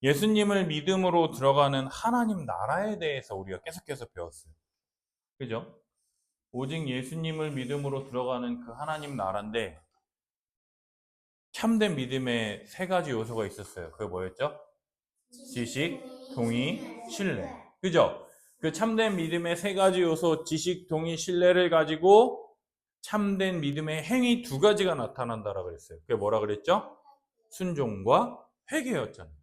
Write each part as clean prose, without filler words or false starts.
예수님을 믿음으로 들어가는 하나님 나라에 대해서 우리가 계속해서 배웠어요. 그죠? 오직 예수님을 믿음으로 들어가는 그 하나님 나라인데 참된 믿음에 세 가지 요소가 있었어요. 그게 뭐였죠? 지식, 동의, 신뢰. 그죠? 그 참된 믿음의 세 가지 요소, 지식, 동의, 신뢰를 가지고 참된 믿음의 행위 두 가지가 나타난다라고 그랬어요. 그게 뭐라 그랬죠? 순종과 회개였잖아요.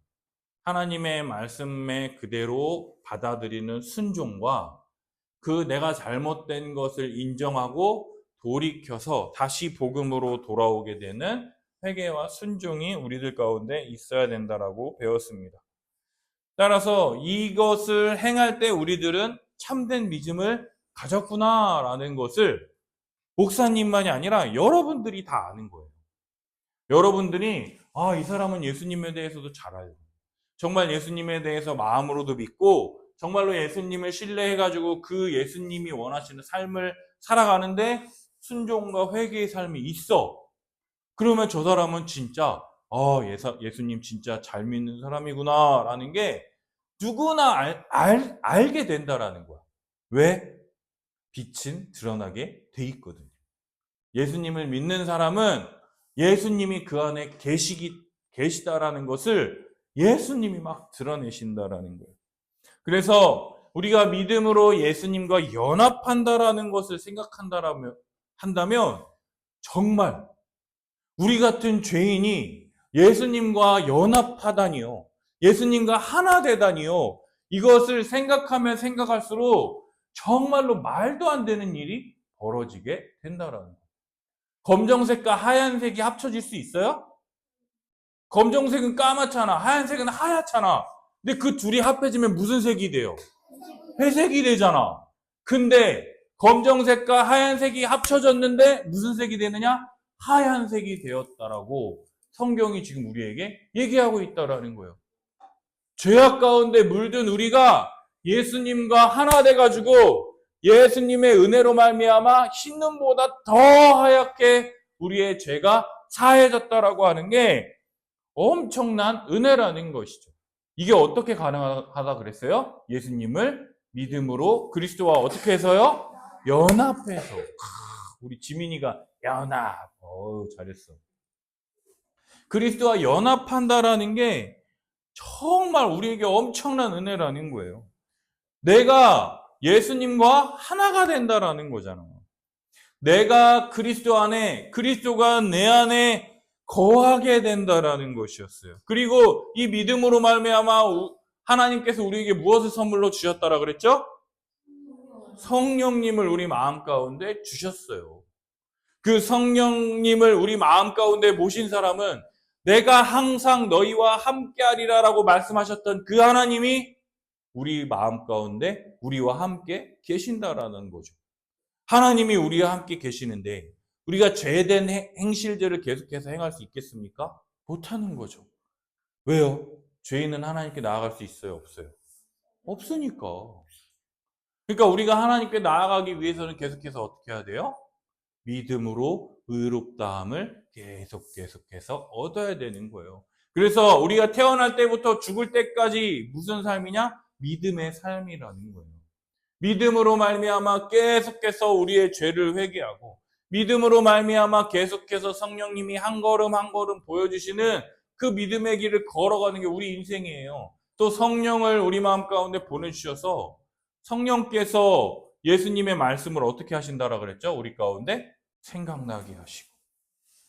하나님의 말씀에 그대로 받아들이는 순종과 그 내가 잘못된 것을 인정하고 돌이켜서 다시 복음으로 돌아오게 되는 회개와 순종이 우리들 가운데 있어야 된다라고 배웠습니다. 따라서 이것을 행할 때 우리들은 참된 믿음을 가졌구나라는 것을 목사님만이 아니라 여러분들이 다 아는 거예요. 여러분들이 이 사람은 예수님에 대해서도 잘 알고 정말 예수님에 대해서 마음으로도 믿고 정말로 예수님을 신뢰해가지고 그 예수님이 원하시는 삶을 살아가는데 순종과 회개의 삶이 있어. 그러면 저 사람은 진짜 예수님 진짜 잘 믿는 사람이구나 라는 게 누구나 알게 된다라는 거야. 왜? 빛은 드러나게 돼 있거든요. 예수님을 믿는 사람은 예수님이 그 안에 계시다라는 것을 예수님이 막 드러내신다라는 거예요. 그래서 우리가 믿음으로 예수님과 연합한다라는 것을 한다면 정말 우리 같은 죄인이 예수님과 연합하다니요. 예수님과 하나 되다니요. 이것을 생각하면 생각할수록 정말로 말도 안 되는 일이 벌어지게 된다라는 거예요. 검정색과 하얀색이 합쳐질 수 있어요? 검정색은 까맣잖아. 하얀색은 하얗잖아. 근데 그 둘이 합해지면 무슨 색이 돼요? 회색이 되잖아. 근데 검정색과 하얀색이 합쳐졌는데 무슨 색이 되느냐? 하얀색이 되었다라고 성경이 지금 우리에게 얘기하고 있다라는 거예요. 죄악 가운데 물든 우리가 예수님과 하나 돼가지고 예수님의 은혜로 말미암아 흰눈보다 더 하얗게 우리의 죄가 사해졌다라고 하는 게 엄청난 은혜라는 것이죠. 이게 어떻게 가능하다 그랬어요? 예수님을 믿음으로 그리스도와 어떻게 해서요? 연합해서. 우리 지민이가 연합. 잘했어. 그리스도와 연합한다라는 게 정말 우리에게 엄청난 은혜라는 거예요. 내가 예수님과 하나가 된다라는 거잖아요. 내가 그리스도 안에, 그리스도가 내 안에 거하게 된다라는 것이었어요. 그리고 이 믿음으로 말미암아 하나님께서 우리에게 무엇을 선물로 주셨다라 그랬죠? 성령님을 우리 마음 가운데 주셨어요. 그 성령님을 우리 마음 가운데 모신 사람은 내가 항상 너희와 함께하리라라고 말씀하셨던 그 하나님이 우리 마음 가운데 우리와 함께 계신다라는 거죠. 하나님이 우리와 함께 계시는데 우리가 죄된 행실들을 계속해서 행할 수 있겠습니까? 못하는 거죠. 왜요? 죄인은 하나님께 나아갈 수 있어요? 없어요? 없으니까. 그러니까 우리가 하나님께 나아가기 위해서는 계속해서 어떻게 해야 돼요? 믿음으로 의롭다함을 계속해서 얻어야 되는 거예요. 그래서 우리가 태어날 때부터 죽을 때까지 무슨 삶이냐? 믿음의 삶이라는 거예요. 믿음으로 말미암아 계속해서 우리의 죄를 회개하고 믿음으로 말미암아 계속해서 성령님이 한 걸음 한 걸음 보여주시는 그 믿음의 길을 걸어가는 게 우리 인생이에요. 또 성령을 우리 마음 가운데 보내주셔서 성령께서 예수님의 말씀을 어떻게 하신다라 그랬죠? 우리 가운데 생각나게 하시고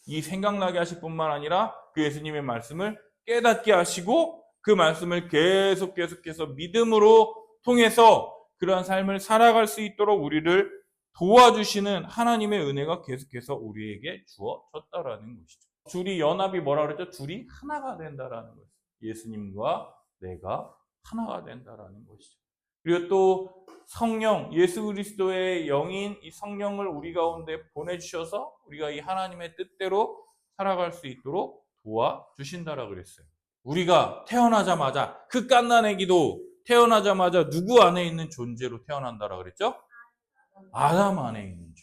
이 생각나게 하실 뿐만 아니라 그 예수님의 말씀을 깨닫게 하시고 그 말씀을 계속해서 믿음으로 통해서 그러한 삶을 살아갈 수 있도록 우리를 도와주시는 하나님의 은혜가 계속해서 우리에게 주어졌다라는 것이죠. 둘이 연합이 뭐라 그랬죠? 둘이 하나가 된다라는 것이죠. 예수님과 내가 하나가 된다라는 것이죠. 그리고 또 성령, 예수 그리스도의 영인 이 성령을 우리 가운데 보내주셔서 우리가 이 하나님의 뜻대로 살아갈 수 있도록 도와주신다라고 그랬어요. 우리가 태어나자마자 그 갓난아기도 태어나자마자 누구 안에 있는 존재로 태어난다라고 그랬죠? 아담 안에 있는 존재.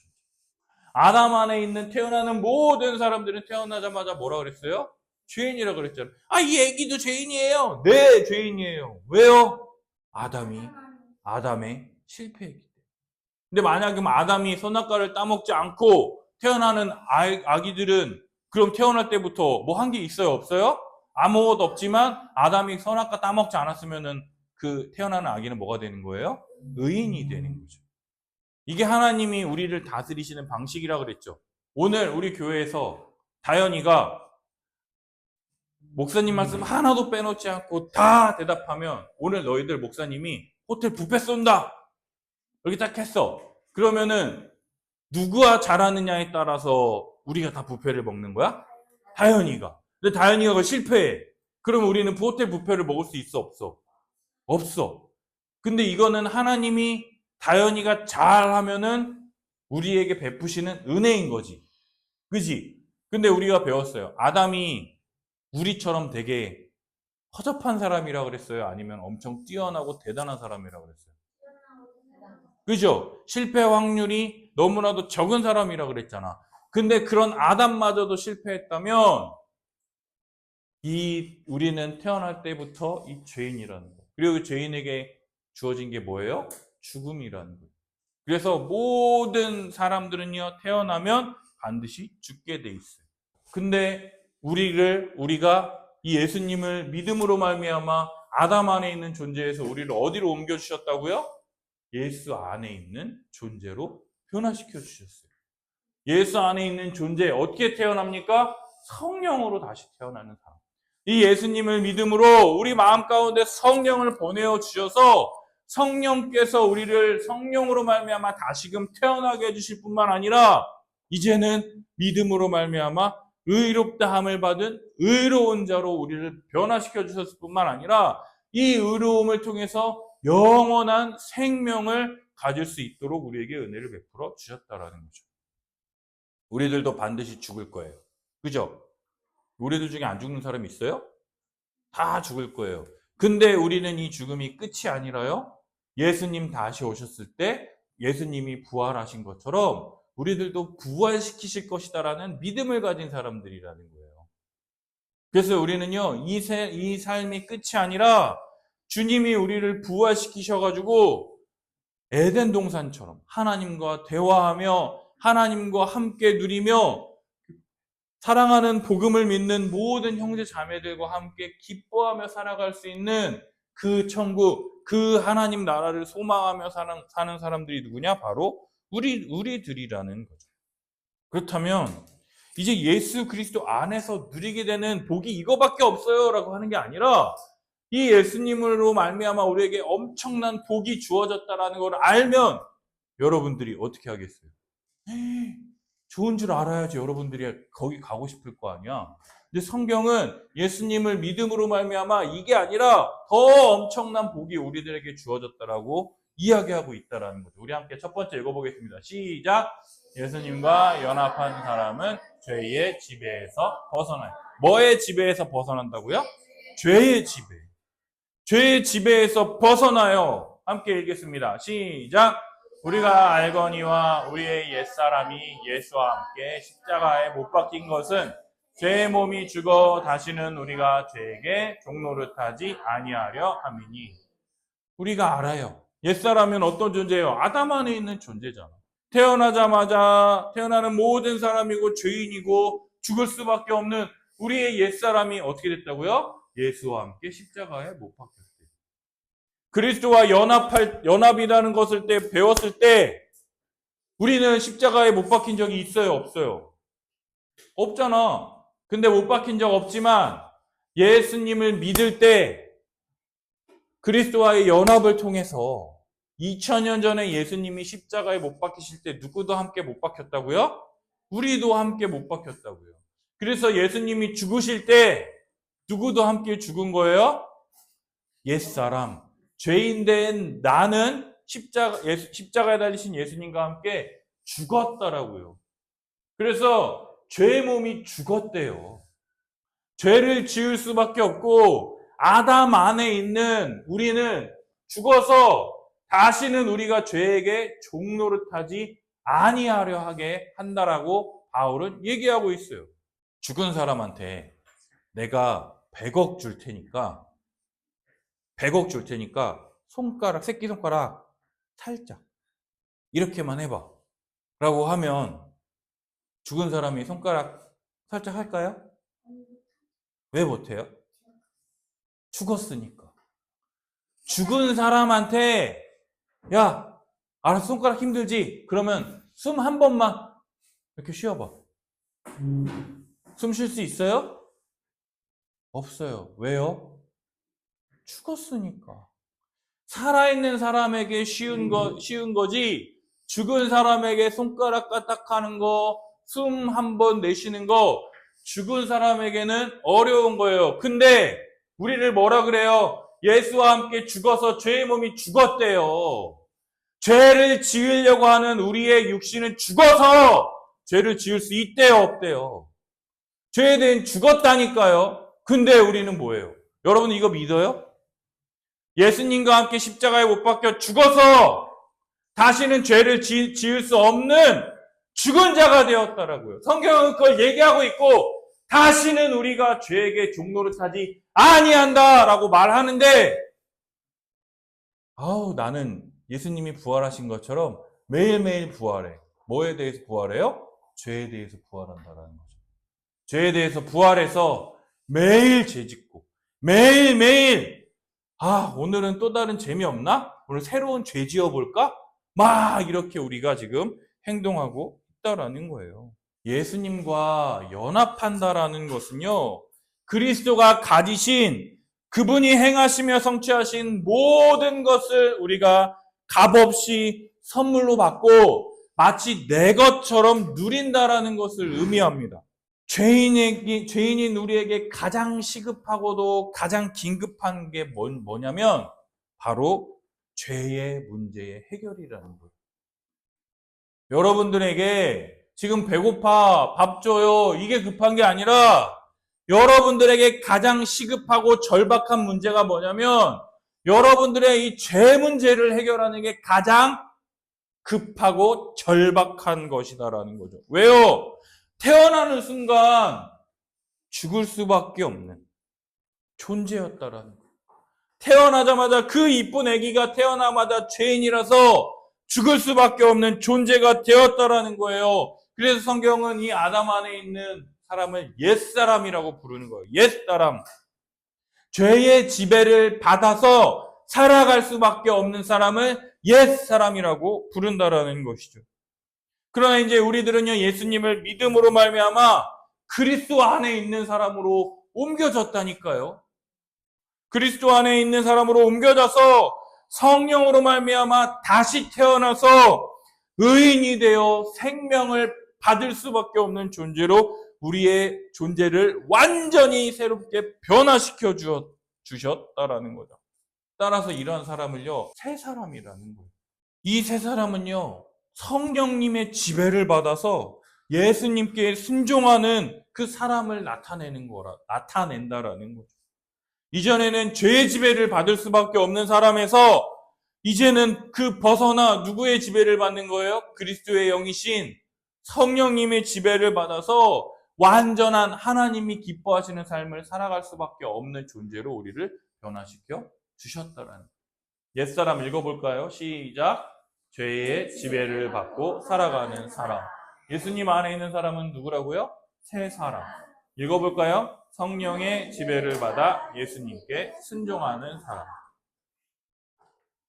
아담 안에 있는 태어나는 모든 사람들은 태어나자마자 뭐라 그랬어요? 죄인이라 그랬잖아요. 이 애기도 죄인이에요. 네, 죄인이에요. 왜요? 아담의 실패했기 때문에. 근데 만약에 아담이 선악과를 따먹지 않고 태어나는 아기들은 그럼 태어날 때부터 뭐 한 게 있어요? 없어요? 아무것도 없지만 아담이 선악과 따먹지 않았으면은 그 태어나는 아기는 뭐가 되는 거예요? 의인이 되는 거죠. 이게 하나님이 우리를 다스리시는 방식이라 그랬죠. 오늘 우리 교회에서 다현이가 목사님 말씀 하나도 빼놓지 않고 다 대답하면 오늘 너희들 목사님이 호텔 뷔페 쏜다. 이렇게 딱 했어. 그러면은 누가 잘하느냐에 따라서 우리가 다 뷔페를 먹는 거야? 다현이가. 근데 다현이가 그걸 실패해. 그러면 우리는 호텔 뷔페를 먹을 수 있어? 없어? 없어. 근데 이거는 하나님이 다현이가 잘하면은 우리에게 베푸시는 은혜인 거지. 그지? 근데 우리가 배웠어요. 아담이 우리처럼 되게 허접한 사람이라 그랬어요? 아니면 엄청 뛰어나고 대단한 사람이라 그랬어요? 그죠? 실패 확률이 너무나도 적은 사람이라 그랬잖아. 근데 그런 아담마저도 실패했다면 우리는 태어날 때부터 이 죄인이라는 거. 그리고 그 죄인에게 주어진 게 뭐예요? 죽음이라는 거예요. 그래서 모든 사람들은요, 태어나면 반드시 죽게 돼 있어요. 근데 우리가 이 예수님을 믿음으로 말미암아 아담 안에 있는 존재에서 우리를 어디로 옮겨 주셨다고요? 예수 안에 있는 존재로 변화시켜 주셨어요. 예수 안에 있는 존재 어떻게 태어납니까? 성령으로 다시 태어나는 사람. 이 예수님을 믿음으로 우리 마음 가운데 성령을 보내어 주셔서 성령께서 우리를 성령으로 말미암아 다시금 태어나게 해주실 뿐만 아니라 이제는 믿음으로 말미암아 의롭다함을 받은 의로운 자로 우리를 변화시켜 주셨을 뿐만 아니라 이 의로움을 통해서 영원한 생명을 가질 수 있도록 우리에게 은혜를 베풀어 주셨다라는 거죠. 우리들도 반드시 죽을 거예요. 그죠? 우리들 중에 안 죽는 사람이 있어요? 다 죽을 거예요. 근데 우리는 이 죽음이 끝이 아니라요. 예수님 다시 오셨을 때 예수님이 부활하신 것처럼 우리들도 부활시키실 것이다라는 믿음을 가진 사람들이라는 거예요. 그래서 우리는요, 이 삶이 끝이 아니라 주님이 우리를 부활시키셔가지고 에덴 동산처럼 하나님과 대화하며 하나님과 함께 누리며 사랑하는 복음을 믿는 모든 형제 자매들과 함께 기뻐하며 살아갈 수 있는 그 천국, 그 하나님 나라를 소망하며 사는 사람들이 누구냐? 바로 우리들이라는 거죠. 그렇다면 이제 예수 그리스도 안에서 누리게 되는 복이 이거밖에 없어요 라고 하는 게 아니라 이 예수님으로 말미암아 우리에게 엄청난 복이 주어졌다라는 걸 알면 여러분들이 어떻게 하겠어요? 좋은 줄 알아야지 여러분들이 거기 가고 싶을 거 아니야. 근데 성경은 예수님을 믿음으로 말미암아 이게 아니라 더 엄청난 복이 우리들에게 주어졌다라고 이야기하고 있다라는 거죠. 우리 함께 첫 번째 읽어보겠습니다. 시작. 예수님과 연합한 사람은 죄의 지배에서 벗어나요. 뭐의 지배에서 벗어난다고요? 죄의 지배. 죄의 지배에서 벗어나요. 함께 읽겠습니다. 시작. 우리가 알거니와 우리의 옛사람이 예수와 함께 십자가에 못 박힌 것은 죄의 몸이 죽어 다시는 우리가 죄에게 종노릇하지 아니하려 함이니. 우리가 알아요. 옛사람은 어떤 존재예요? 아담 안에 있는 존재잖아. 태어나자마자 태어나는 모든 사람이고 죄인이고 죽을 수밖에 없는 우리의 옛사람이 어떻게 됐다고요? 예수와 함께 십자가에 못 박혔대요. 그리스도와 연합이라는 것을 배웠을 때 우리는 십자가에 못 박힌 적이 있어요? 없어요? 없잖아. 근데 못 박힌 적 없지만 예수님을 믿을 때 그리스도와의 연합을 통해서 2000년 전에 예수님이 십자가에 못 박히실 때 누구도 함께 못 박혔다고요? 우리도 함께 못 박혔다고요. 그래서 예수님이 죽으실 때 누구도 함께 죽은 거예요? 옛사람. 죄인 된 나는 십자가에 달리신 예수님과 함께 죽었다라고요. 그래서 죄의 몸이 죽었대요. 죄를 지을 수밖에 없고 아담 안에 있는 우리는 죽어서 다시는 우리가 죄에게 종노릇하지 아니하려 하게 한다라고 바울은 얘기하고 있어요. 죽은 사람한테 내가 100억 줄 테니까, 100억 줄 테니까 손가락, 새끼손가락 살짝 이렇게만 해봐 라고 하면 죽은 사람이 손가락 살짝 할까요? 왜 못해요? 죽었으니까. 죽은 사람한테 야, 알았어, 손가락 힘들지? 그러면 숨 한 번만 이렇게 쉬어봐. 숨 쉴 수 있어요? 없어요. 왜요? 죽었으니까. 살아있는 사람에게 쉬운 거지, 죽은 사람에게 손가락 까딱하는 거, 숨 한 번 내쉬는 거, 죽은 사람에게는 어려운 거예요. 근데 우리를 뭐라 그래요? 예수와 함께 죽어서 죄의 몸이 죽었대요. 죄를 지으려고 하는 우리의 육신은 죽어서 죄를 지을 수 있대요, 없대요? 죄에 대해 죽었다니까요. 근데 우리는 뭐예요? 여러분 이거 믿어요? 예수님과 함께 십자가에 못 박혀 죽어서 다시는 죄를 지을 수 없는 죽은 자가 되었다라고요. 성경은 그걸 얘기하고 있고 다시는 우리가 죄에게 종노릇하지 아니한다라고 말하는데, 나는 예수님이 부활하신 것처럼 매일매일 부활해. 뭐에 대해서 부활해요? 죄에 대해서 부활한다라는 거죠. 죄에 대해서 부활해서 매일 죄 짓고 매일매일 오늘은 또 다른 재미없나? 오늘 새로운 죄 지어볼까? 막 이렇게 우리가 지금 행동하고 있다라는 거예요. 예수님과 연합한다라는 것은요, 그리스도가 가지신, 그분이 행하시며 성취하신 모든 것을 우리가 값없이 선물로 받고 마치 내 것처럼 누린다라는 것을 의미합니다. 죄인인 우리에게 가장 시급하고도 가장 긴급한 게 뭐냐면 바로 죄의 문제의 해결이라는 거예요. 여러분들에게 지금 배고파, 밥 줘요, 이게 급한 게 아니라 여러분들에게 가장 시급하고 절박한 문제가 뭐냐면 여러분들의 이 죄 문제를 해결하는 게 가장 급하고 절박한 것이다라는 거죠. 왜요? 태어나는 순간 죽을 수밖에 없는 존재였다라는 거예요. 태어나자마자 그 이쁜 아기가 태어나자마자 죄인이라서 죽을 수밖에 없는 존재가 되었다라는 거예요. 그래서 성경은 이 아담 안에 있는 사람을 옛사람이라고 부르는 거예요. 옛사람. 죄의 지배를 받아서 살아갈 수밖에 없는 사람을 옛사람이라고 부른다라는 것이죠. 그러나 이제 우리들은요, 예수님을 믿음으로 말미암아 그리스도 안에 있는 사람으로 옮겨졌다니까요. 그리스도 안에 있는 사람으로 옮겨져서 성령으로 말미암아 다시 태어나서 의인이 되어 생명을 받을 수밖에 없는 존재로 우리의 존재를 완전히 새롭게 변화시켜 주셨다라는 거죠. 따라서 이런 사람을요, 새 사람이라는 거예요. 이 새 사람은요, 성령님의 지배를 받아서 예수님께 순종하는 그 사람을 나타낸다라는 거죠. 이전에는 죄의 지배를 받을 수밖에 없는 사람에서 이제는 그 벗어나 누구의 지배를 받는 거예요? 그리스도의 영이신 성령님의 지배를 받아서 완전한 하나님이 기뻐하시는 삶을 살아갈 수밖에 없는 존재로 우리를 변화시켜 주셨다라는 거예요. 옛사람 읽어볼까요? 시작. 죄의 지배를 받고 살아가는 사람. 예수님 안에 있는 사람은 누구라고요? 새 사람. 읽어볼까요? 성령의 지배를 받아 예수님께 순종하는 사람.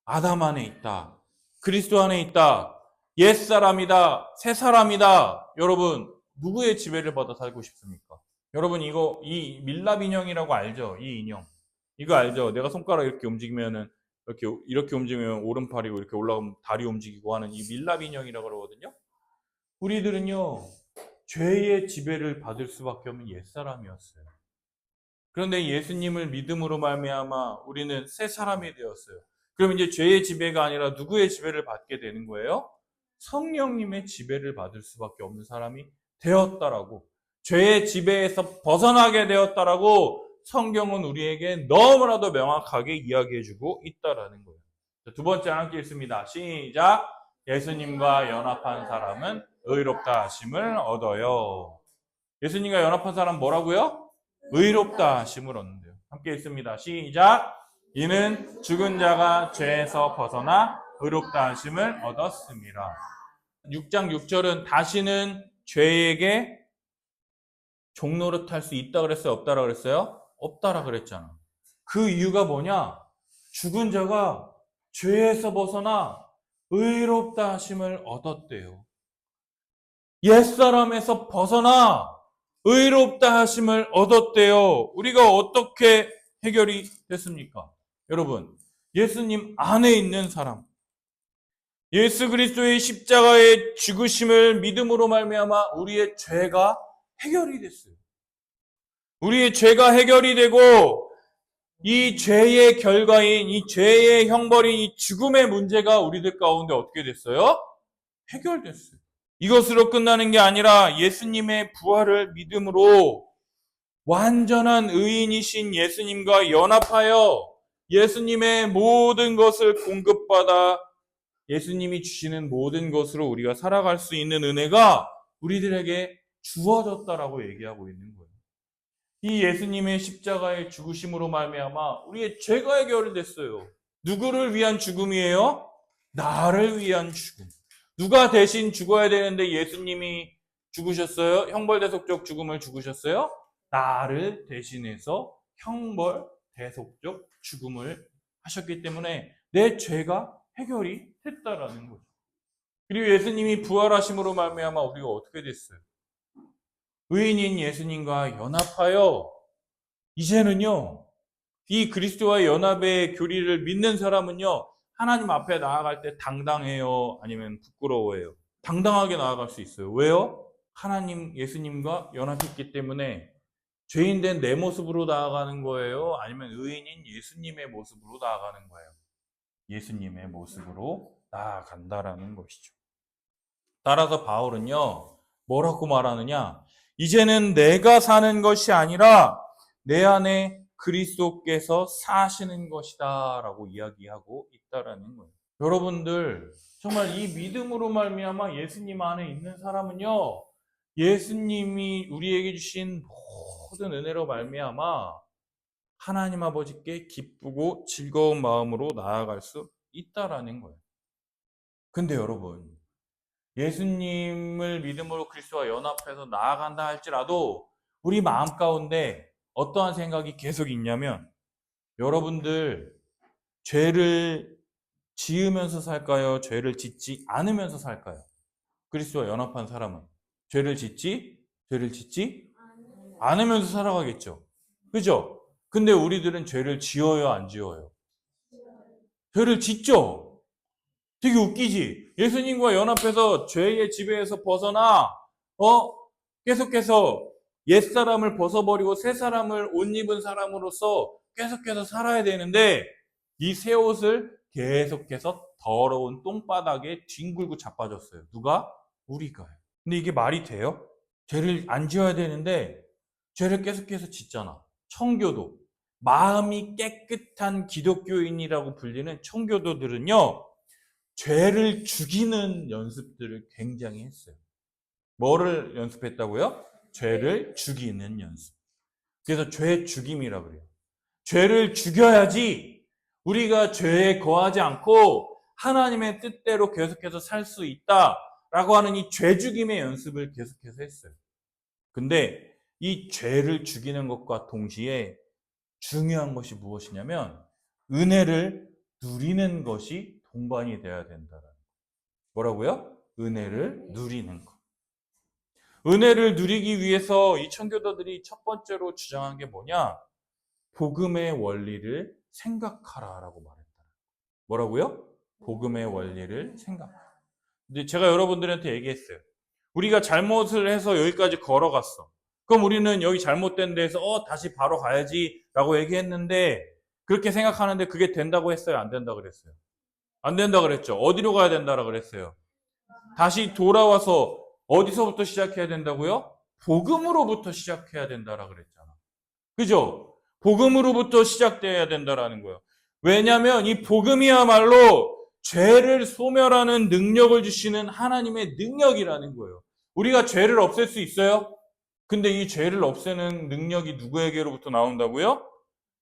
아담 안에 있다. 그리스도 안에 있다. 옛사람이다. 새사람이다. 여러분, 누구의 지배를 받아 살고 싶습니까? 여러분, 이 밀랍 인형이라고 알죠? 이 인형. 이거 알죠? 내가 손가락 이렇게 움직이면은 이렇게 움직이면 오른팔이고 이렇게 올라가면 다리 움직이고 하는 이 밀랍 인형이라고 그러거든요. 우리들은요, 죄의 지배를 받을 수밖에 없는 옛사람이었어요. 그런데 예수님을 믿음으로 말미암아 우리는 새 사람이 되었어요. 그럼 이제 죄의 지배가 아니라 누구의 지배를 받게 되는 거예요? 성령님의 지배를 받을 수밖에 없는 사람이 되었다라고, 죄의 지배에서 벗어나게 되었다라고 성경은 우리에게 너무나도 명확하게 이야기해주고 있다라는 거예요. 두 번째 함께 읽습니다. 시작. 예수님과 연합한 사람은 의롭다 하심을 얻어요. 예수님과 연합한 사람 뭐라고요? 의롭다 하심을 얻는데요. 함께 읽습니다. 시작. 이는 죽은 자가 죄에서 벗어나 의롭다 하심을 얻었습니다. 6장 6절은 다시는 죄에게 종노릇할 수 있다 그랬어요? 없다라 그랬어요? 없다라 그랬잖아. 그 이유가 뭐냐? 죽은 자가 죄에서 벗어나 의롭다 하심을 얻었대요. 옛사람에서 벗어나 의롭다 하심을 얻었대요. 우리가 어떻게 해결이 됐습니까? 여러분, 예수님 안에 있는 사람, 예수 그리스도의 십자가의 죽으심을 믿음으로 말미암아 우리의 죄가 해결이 됐어요. 우리의 죄가 해결이 되고 이 죄의 결과인 이 죄의 형벌인 이 죽음의 문제가 우리들 가운데 어떻게 됐어요? 해결됐어요. 이것으로 끝나는 게 아니라 예수님의 부활을 믿음으로 완전한 의인이신 예수님과 연합하여 예수님의 모든 것을 공급받아 예수님이 주시는 모든 것으로 우리가 살아갈 수 있는 은혜가 우리들에게 주어졌다라고 얘기하고 있는 거예요. 이 예수님의 십자가의 죽으심으로 말미암아 우리의 죄가 해결이 됐어요. 누구를 위한 죽음이에요? 나를 위한 죽음. 누가 대신 죽어야 되는데 예수님이 죽으셨어요? 형벌 대속적 죽음을 죽으셨어요? 나를 대신해서 형벌 대속적 죽음을 하셨기 때문에 내 죄가 해결이 됐다라는 거죠. 그리고 예수님이 부활하심으로 말미암아 우리가 어떻게 됐어요? 의인인 예수님과 연합하여 이제는요, 이 그리스도와의 연합의 교리를 믿는 사람은요, 하나님 앞에 나아갈 때 당당해요? 아니면 부끄러워해요? 당당하게 나아갈 수 있어요. 왜요? 하나님, 예수님과 연합했기 때문에 죄인된 내 모습으로 나아가는 거예요? 아니면 의인인 예수님의 모습으로 나아가는 거예요? 예수님의 모습으로 나아간다라는 것이죠. 따라서 바울은요, 뭐라고 말하느냐? 이제는 내가 사는 것이 아니라 내 안에 그리스도께서 사시는 것이다 라고 이야기하고 있다라는 거예요. 여러분들 정말 이 믿음으로 말미암아 예수님 안에 있는 사람은요, 예수님이 우리에게 주신 모든 은혜로 말미암아 하나님 아버지께 기쁘고 즐거운 마음으로 나아갈 수 있다라는 거예요. 근데 여러분, 예수님을 믿음으로 그리스도와 연합해서 나아간다 할지라도 우리 마음 가운데 어떠한 생각이 계속 있냐면, 여러분들 죄를 지으면서 살까요? 죄를 짓지 않으면서 살까요? 그리스도와 연합한 사람은 죄를 짓지 않으면서 살아가겠죠. 그죠? 근데 우리들은 죄를 지어요, 안 지어요? 죄를 짓죠. 되게 웃기지? 예수님과 연합해서 죄의 지배에서 벗어나 계속해서 옛사람을 벗어버리고 새 사람을 옷 입은 사람으로서 계속해서 살아야 되는데 이 새 옷을 계속해서 더러운 똥바닥에 뒹굴고 자빠졌어요. 누가? 우리가요. 근데 이게 말이 돼요? 죄를 안 지어야 되는데 죄를 계속해서 짓잖아. 청교도, 마음이 깨끗한 기독교인이라고 불리는 청교도들은요, 죄를 죽이는 연습들을 굉장히 했어요. 뭐를 연습했다고요? 죄를 죽이는 연습. 그래서 죄 죽임이라고 그래요. 죄를 죽여야지 우리가 죄에 거하지 않고 하나님의 뜻대로 계속해서 살 수 있다라고 하는 이 죄 죽임의 연습을 계속해서 했어요. 근데 이 죄를 죽이는 것과 동시에 중요한 것이 무엇이냐면 은혜를 누리는 것이 동반이 돼야 된다라는 거예요. 뭐라고요? 은혜를 누리는 것. 은혜를 누리기 위해서 이 청교도들이 첫 번째로 주장한 게 뭐냐? 복음의 원리를 생각하라라고 말했다. 뭐라고요? 복음의 원리를 생각하라. 근데 제가 여러분들한테 얘기했어요. 우리가 잘못을 해서 여기까지 걸어갔어. 그럼 우리는 여기 잘못된 데에서 다시 바로 가야지 라고 얘기했는데, 그렇게 생각하는데 그게 된다고 했어요? 안 된다고 그랬어요? 안 된다 그랬죠. 어디로 가야 된다고 그랬어요? 다시 돌아와서 어디서부터 시작해야 된다고요? 복음으로부터 시작해야 된다라고 그랬잖아. 그죠? 복음으로부터 시작돼야 된다라는 거예요. 왜냐하면 이 복음이야말로 죄를 소멸하는 능력을 주시는 하나님의 능력이라는 거예요. 우리가 죄를 없앨 수 있어요? 근데 이 죄를 없애는 능력이 누구에게로부터 나온다고요?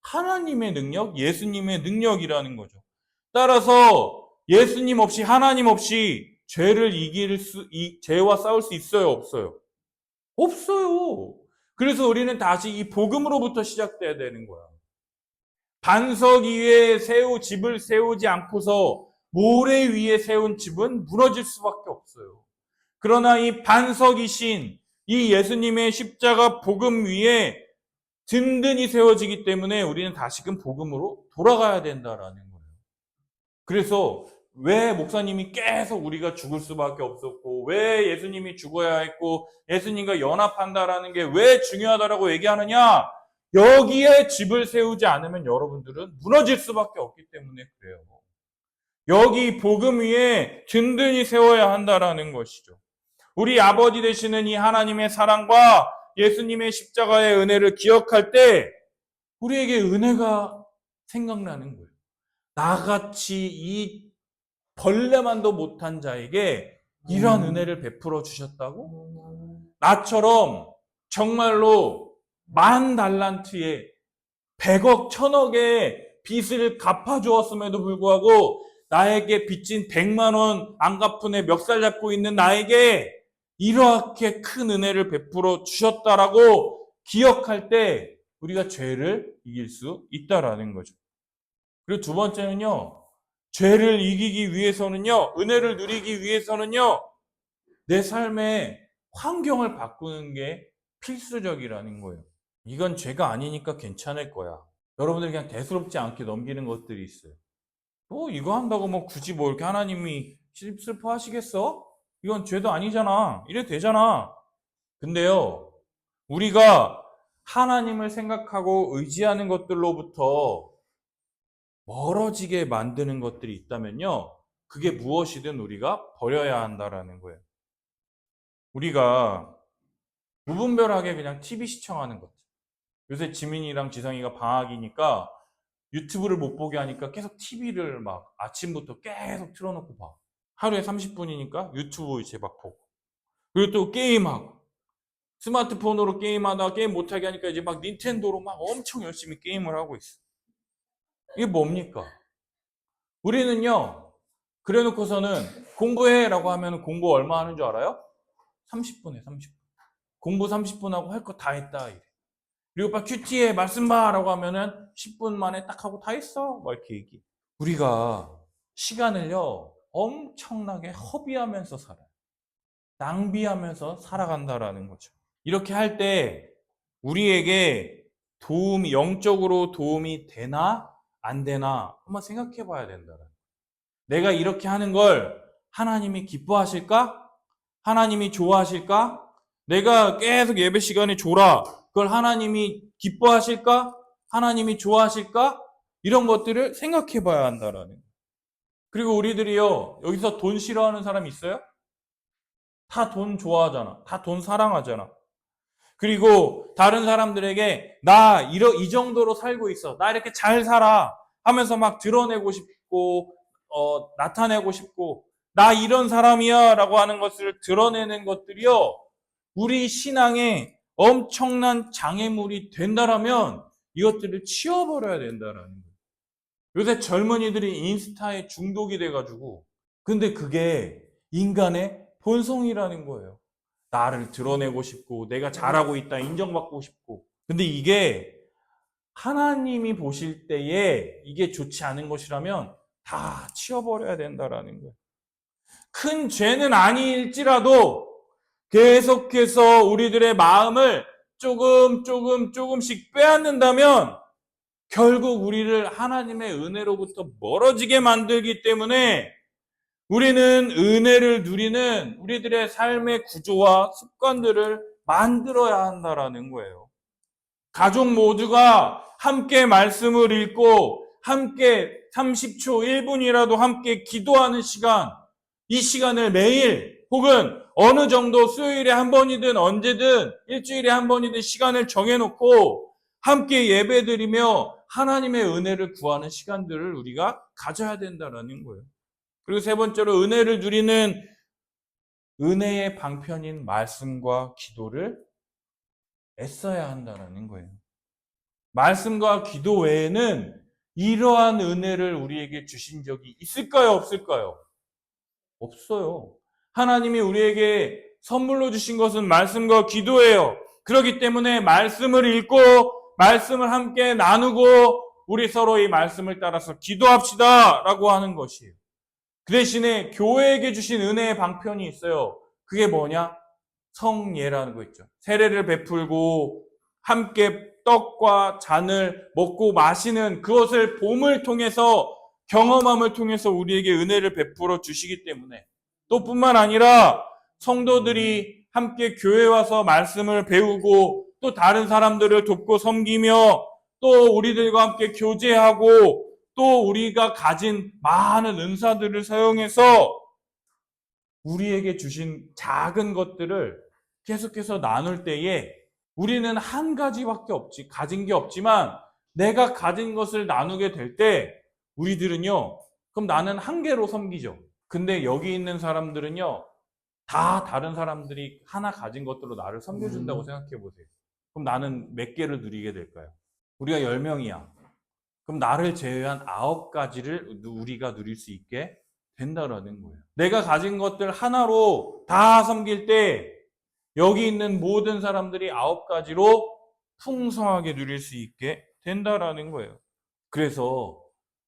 하나님의 능력, 예수님의 능력이라는 거죠. 따라서 예수님 없이, 하나님 없이 죄를 죄와 싸울 수 있어요, 없어요? 없어요. 그래서 우리는 다시 이 복음으로부터 시작돼야 되는 거야. 반석 위에 집을 세우지 않고서 모래 위에 세운 집은 무너질 수밖에 없어요. 그러나 이 반석이신 이 예수님의 십자가 복음 위에 든든히 세워지기 때문에 우리는 다시금 복음으로 돌아가야 된다라는 거예요. 그래서 왜 목사님이 계속 우리가 죽을 수밖에 없었고, 왜 예수님이 죽어야 했고, 예수님과 연합한다라는 게 왜 중요하다라고 얘기하느냐? 여기에 집을 세우지 않으면 여러분들은 무너질 수밖에 없기 때문에 그래요. 여기 복음 위에 든든히 세워야 한다라는 것이죠. 우리 아버지 되시는 이 하나님의 사랑과 예수님의 십자가의 은혜를 기억할 때 우리에게 은혜가 생각나는 거예요. 나같이 이 벌레만도 못한 자에게 이러한 은혜를 베풀어 주셨다고? 나처럼 정말로 10,000달란트에 100억, 1,000억의 빚을 갚아주었음에도 불구하고 나에게 빚진 100만 원 안 갚은 애 멱살 잡고 있는 나에게 이렇게 큰 은혜를 베풀어 주셨다라고 기억할 때 우리가 죄를 이길 수 있다라는 거죠. 그리고 두 번째는요, 죄를 이기기 위해서는요, 은혜를 누리기 위해서는요, 내 삶의 환경을 바꾸는 게 필수적이라는 거예요. 이건 죄가 아니니까 괜찮을 거야. 여러분들 그냥 대수롭지 않게 넘기는 것들이 있어요. 이거 한다고 뭐 굳이 뭐 이렇게 하나님이 슬퍼하시겠어? 이건 죄도 아니잖아. 이래도 되잖아. 근데요, 우리가 하나님을 생각하고 의지하는 것들로부터 멀어지게 만드는 것들이 있다면요, 그게 무엇이든 우리가 버려야 한다라는 거예요. 우리가 무분별하게 그냥 TV 시청하는 것. 요새 지민이랑 지성이가 방학이니까 유튜브를 못 보게 하니까 계속 TV를 막 아침부터 계속 틀어놓고 봐. 하루에 30분이니까 유튜브 이제 막 보고. 그리고 또 게임하고. 스마트폰으로 게임하다가 게임 못하게 하니까 이제 막 닌텐도로 막 엄청 열심히 게임을 하고 있어. 이게 뭡니까? 우리는요, 그래 놓고서는 공부해라고 하면 공부 얼마 하는 줄 알아요? 30분에 30분. 공부 30분 하고 할 거 다 했다. 이래. 그리고 막 큐티에 말씀 봐라고 하면은 10분 만에 딱 하고 다 했어. 막 이렇게 얘기. 우리가 시간을요, 엄청나게 허비하면서 살아요. 낭비하면서 살아간다라는 거죠. 이렇게 할 때 우리에게 영적으로 도움이 되나 안 되나 한번 생각해 봐야 된다. 내가 이렇게 하는 걸 하나님이 기뻐하실까? 하나님이 좋아하실까? 내가 계속 예배 시간에 줘라. 그걸 하나님이 기뻐하실까? 하나님이 좋아하실까? 이런 것들을 생각해 봐야 한다라는 거예요. 그리고 우리들이요, 여기서 돈 싫어하는 사람 있어요? 다 돈 좋아하잖아. 다 돈 사랑하잖아. 그리고 다른 사람들에게 이 정도로 살고 있어. 나 이렇게 잘 살아. 하면서 막 드러내고 싶고, 나타내고 싶고, 나 이런 사람이야. 라고 하는 것을 드러내는 것들이요, 우리 신앙에 엄청난 장애물이 된다라면 이것들을 치워버려야 된다라는 거예요. 요새 젊은이들이 인스타에 중독이 돼가지고, 근데 그게 인간의 본성이라는 거예요. 나를 드러내고 싶고, 내가 잘하고 있다 인정받고 싶고. 근데 이게 하나님이 보실 때에 이게 좋지 않은 것이라면 다 치워버려야 된다라는 거예요. 큰 죄는 아닐지라도 계속해서 우리들의 마음을 조금씩 빼앗는다면 결국 우리를 하나님의 은혜로부터 멀어지게 만들기 때문에 우리는 은혜를 누리는 우리들의 삶의 구조와 습관들을 만들어야 한다라는 거예요. 가족 모두가 함께 말씀을 읽고 함께 30초, 1분이라도 함께 기도하는 시간, 이 시간을 매일 혹은 어느 정도 수요일에 한 번이든 언제든 일주일에 한 번이든 시간을 정해놓고 함께 예배드리며 하나님의 은혜를 구하는 시간들을 우리가 가져야 된다는 거예요. 그리고 세 번째로 은혜를 누리는 은혜의 방편인 말씀과 기도를 애써야 한다는 거예요. 말씀과 기도 외에는 이러한 은혜를 우리에게 주신 적이 있을까요? 없을까요? 없어요. 하나님이 우리에게 선물로 주신 것은 말씀과 기도예요. 그렇기 때문에 말씀을 읽고 말씀을 함께 나누고 우리 서로 이 말씀을 따라서 기도합시다 라고 하는 것이에요. 그 대신에 교회에게 주신 은혜의 방편이 있어요. 그게 뭐냐? 성예라는 거 있죠. 세례를 베풀고 함께 떡과 잔을 먹고 마시는 그것을 봄을 통해서 경험함을 통해서 우리에게 은혜를 베풀어 주시기 때문에 또 뿐만 아니라 성도들이 함께 교회 와서 말씀을 배우고 또 다른 사람들을 돕고 섬기며 또 우리들과 함께 교제하고 또 우리가 가진 많은 은사들을 사용해서 우리에게 주신 작은 것들을 계속해서 나눌 때에 우리는 한 가지밖에 없지, 가진 게 없지만 내가 가진 것을 나누게 될 때 우리들은요, 그럼 나는 한 개로 섬기죠. 근데 여기 있는 사람들은요, 다 다른 사람들이 하나 가진 것들로 나를 섬겨준다고 생각해 보세요. 그럼 나는 몇 개를 누리게 될까요? 우리가 10명이야. 그럼 나를 제외한 9가지를 우리가 누릴 수 있게 된다라는 거예요. 내가 가진 것들 하나로 다 섬길 때 여기 있는 모든 사람들이 9가지로 풍성하게 누릴 수 있게 된다라는 거예요. 그래서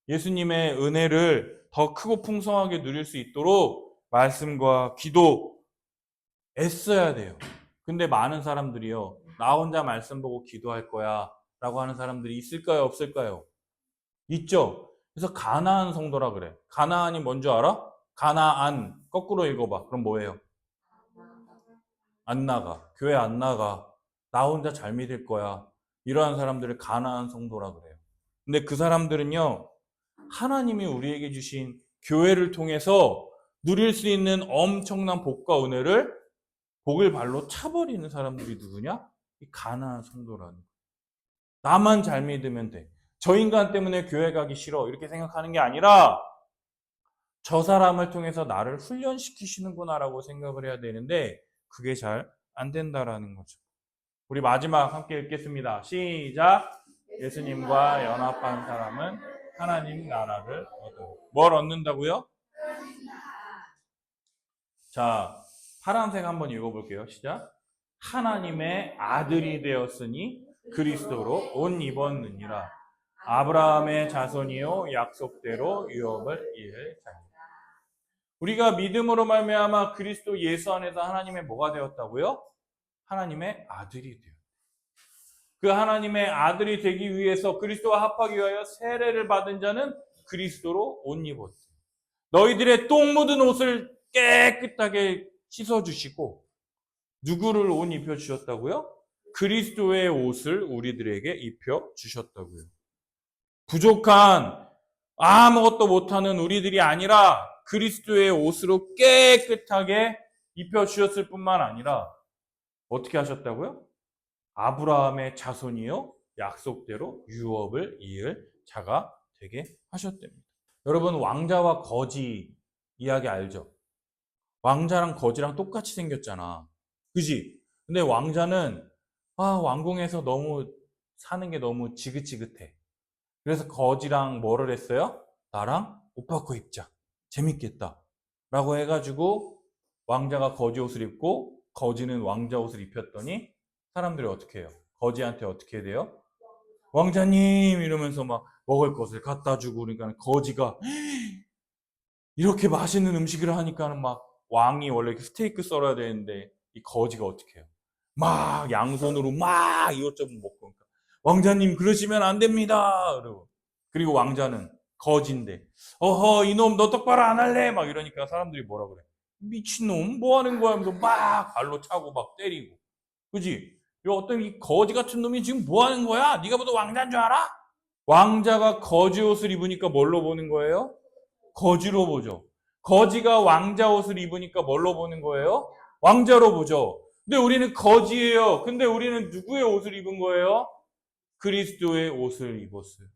예수님의 은혜를 더 크고 풍성하게 누릴 수 있도록 말씀과 기도 애써야 돼요. 근데 많은 사람들이요, 나 혼자 말씀 보고 기도할 거야 라고 하는 사람들이 있을까요? 없을까요? 있죠. 그래서 가나안 성도라 그래. 가나안이 뭔지 알아? 가나안. 거꾸로 읽어봐. 그럼 뭐예요? 안 나가. 교회 안 나가. 나 혼자 잘 믿을 거야. 이러한 사람들을 가나안 성도라 그래요. 근데 그 사람들은요, 하나님이 우리에게 주신 교회를 통해서 누릴 수 있는 엄청난 복과 은혜를 복을 발로 차버리는 사람들이 누구냐? 이 가나안 성도라는 거예요. 나만 잘 믿으면 돼. 저 인간 때문에 교회 가기 싫어. 이렇게 생각하는 게 아니라 저 사람을 통해서 나를 훈련시키시는구나라고 생각을 해야 되는데 그게 잘 안 된다라는 거죠. 우리 마지막 함께 읽겠습니다. 시작. 예수님과 연합한 사람은 하나님 나라를 얻어. 뭘 얻는다고요? 자, 파란색 한번 읽어볼게요. 시작. 하나님의 아들이 되었으니 그리스도로 옷 입었느니라. 아브라함의 자손이요 약속대로 유업을 이을 자니라. 우리가 믿음으로 말미암아 그리스도 예수 안에서 하나님의 뭐가 되었다고요? 하나님의 아들이 되었다. 그 하나님의 아들이 되기 위해서 그리스도와 합하기 위하여 세례를 받은 자는 그리스도로 옷 입었다. 너희들의 똥 묻은 옷을 깨끗하게 씻어주시고 누구를 옷 입혀주셨다고요? 그리스도의 옷을 우리들에게 입혀주셨다고요. 부족한 아무것도 못하는 우리들이 아니라 그리스도의 옷으로 깨끗하게 입혀주셨을 뿐만 아니라 어떻게 하셨다고요? 아브라함의 자손이요 약속대로 유업을 이을 자가 되게 하셨답니다. 여러분 왕자와 거지 이야기 알죠? 왕자랑 거지랑 똑같이 생겼잖아. 그지? 근데 왕자는 왕궁에서 너무 사는 게 너무 지긋지긋해. 그래서 거지랑 뭐를 했어요? 나랑 옷 바꿔 입자. 재밌겠다. 라고 해가지고 왕자가 거지 옷을 입고 거지는 왕자 옷을 입혔더니 사람들이 어떻게 해요? 거지한테 어떻게 돼요? 왕자님 이러면서 막 먹을 것을 갖다 주고 그러니까 거지가 이렇게 맛있는 음식을 하니까는 막 왕이 원래 스테이크 썰어야 되는데 이 거지가 어떻게 해요? 막 양손으로 막 이것저것 먹고 그러니까 왕자님 그러시면 안 됩니다. 그리고 왕자는 거지인데 어허 이놈 너 똑바로 안 할래? 막 이러니까 사람들이 뭐라 그래? 미친놈 뭐 하는 거야? 하면서 막 발로 차고 막 때리고 그지? 어떤 이 거지 같은 놈이 지금 뭐 하는 거야? 네가 보다 왕자인 줄 알아? 왕자가 거지 옷을 입으니까 뭘로 보는 거예요? 거지로 보죠. 거지가 왕자 옷을 입으니까 뭘로 보는 거예요? 왕자로 보죠. 근데 우리는 거지예요. 근데 우리는 누구의 옷을 입은 거예요? 그리스도의 옷을 입었어요.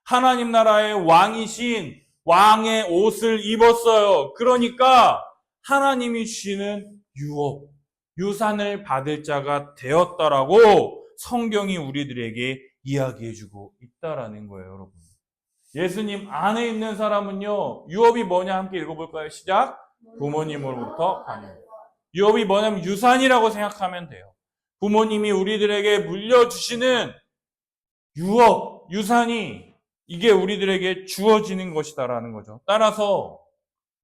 하나님 나라의 왕이신 왕의 옷을 입었어요. 그러니까 하나님이 주시는 유업, 유산을 받을 자가 되었다라고 성경이 우리들에게 이야기해주고 있다라는 거예요, 여러분. 예수님 안에 있는 사람은요, 유업이 뭐냐 함께 읽어볼까요? 시작. 부모님으로부터 받는. 유업이 뭐냐면 유산이라고 생각하면 돼요. 부모님이 우리들에게 물려주시는 유업, 유산이 이게 우리들에게 주어지는 것이다라는 거죠. 따라서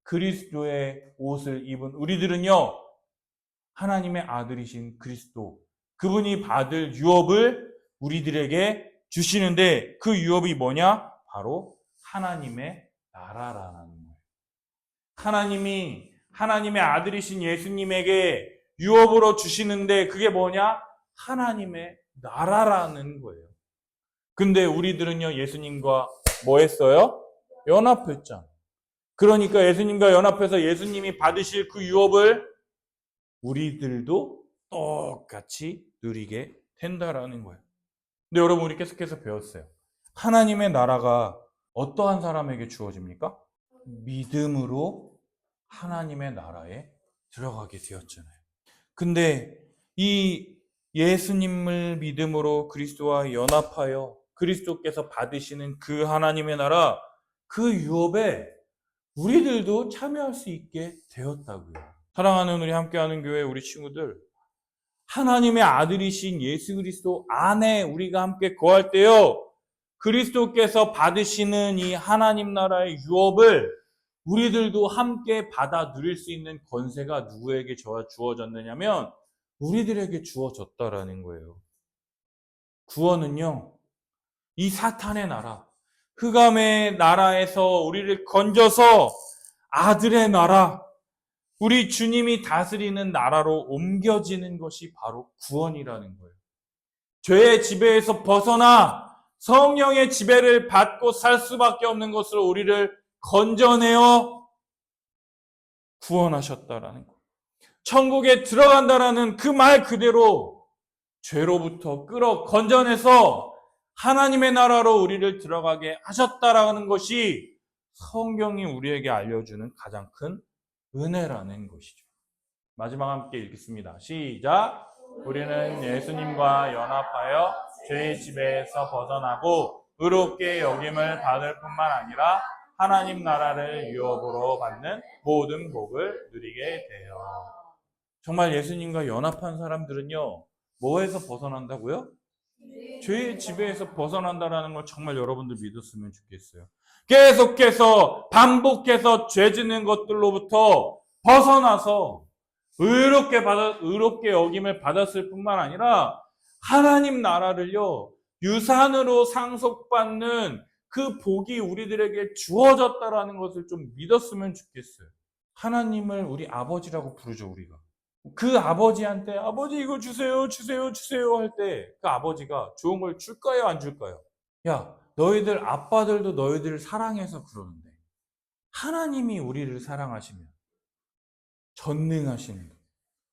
그리스도의 옷을 입은 우리들은요, 하나님의 아들이신 그리스도, 그분이 받을 유업을 우리들에게 주시는데 그 유업이 뭐냐? 바로 하나님의 나라라는 거예요. 하나님의 아들이신 예수님에게 유업으로 주시는데 그게 뭐냐? 하나님의 나라라는 거예요. 근데 우리들은요, 예수님과 뭐 했어요? 연합했잖아요. 그러니까 예수님과 연합해서 예수님이 받으실 그 유업을 우리들도 똑같이 누리게 된다라는 거예요. 근데 여러분, 우리 계속해서 배웠어요. 하나님의 나라가 어떠한 사람에게 주어집니까? 믿음으로 하나님의 나라에 들어가게 되었잖아요. 근데 이 예수님을 믿음으로 그리스도와 연합하여 그리스도께서 받으시는 그 하나님의 나라, 그 유업에 우리들도 참여할 수 있게 되었다고요. 사랑하는 우리 함께하는 교회 우리 친구들, 하나님의 아들이신 예수 그리스도 안에 우리가 함께 거할 때요, 그리스도께서 받으시는 이 하나님 나라의 유업을 우리들도 함께 받아 누릴 수 있는 권세가 누구에게 주어졌느냐면 우리들에게 주어졌다라는 거예요. 구원은요, 이 사탄의 나라, 흑암의 나라에서 우리를 건져서 아들의 나라, 우리 주님이 다스리는 나라로 옮겨지는 것이 바로 구원이라는 거예요. 죄의 지배에서 벗어나 성령의 지배를 받고 살 수밖에 없는 것으로 우리를 건져내어 구원하셨다라는 거예요. 천국에 들어간다라는 그 말 그대로 죄로부터 끌어 건져내서 하나님의 나라로 우리를 들어가게 하셨다라는 것이 성경이 우리에게 알려주는 가장 큰 은혜라는 것이죠. 마지막 함께 읽겠습니다. 시작. 우리는 예수님과 연합하여 죄의 지배에서 벗어나고 의롭게 여김을 받을 뿐만 아니라 하나님 나라를 유업으로 받는 모든 복을 누리게 돼요. 정말 예수님과 연합한 사람들은요, 뭐에서 벗어난다고요? 죄의 지배에서 벗어난다는 걸 정말 여러분들 믿었으면 좋겠어요. 계속해서 반복해서 죄 짓는 것들로부터 벗어나서 의롭게 여김을 받았을 뿐만 아니라 하나님 나라를요, 유산으로 상속받는 그 복이 우리들에게 주어졌다라는 것을 좀 믿었으면 좋겠어요. 하나님을 우리 아버지라고 부르죠, 우리가. 그 아버지한테 아버지 이거 주세요, 주세요, 주세요 할 때 그 아버지가 좋은 걸 줄까요, 안 줄까요? 야, 너희들 아빠들도 너희들을 사랑해서 그러는데 하나님이 우리를 사랑하시면 전능하신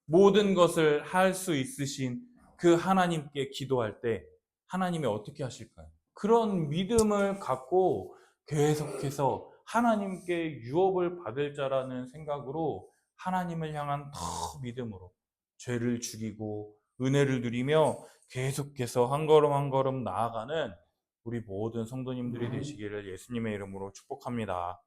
모든 것을 할 수 있으신 그 하나님께 기도할 때 하나님이 어떻게 하실까요? 그런 믿음을 갖고 계속해서 하나님께 유업을 받을 자라는 생각으로 하나님을 향한 더 믿음으로 죄를 죽이고 은혜를 누리며 계속해서 한 걸음 한 걸음 나아가는 우리 모든 성도님들이 되시기를 예수님의 이름으로 축복합니다.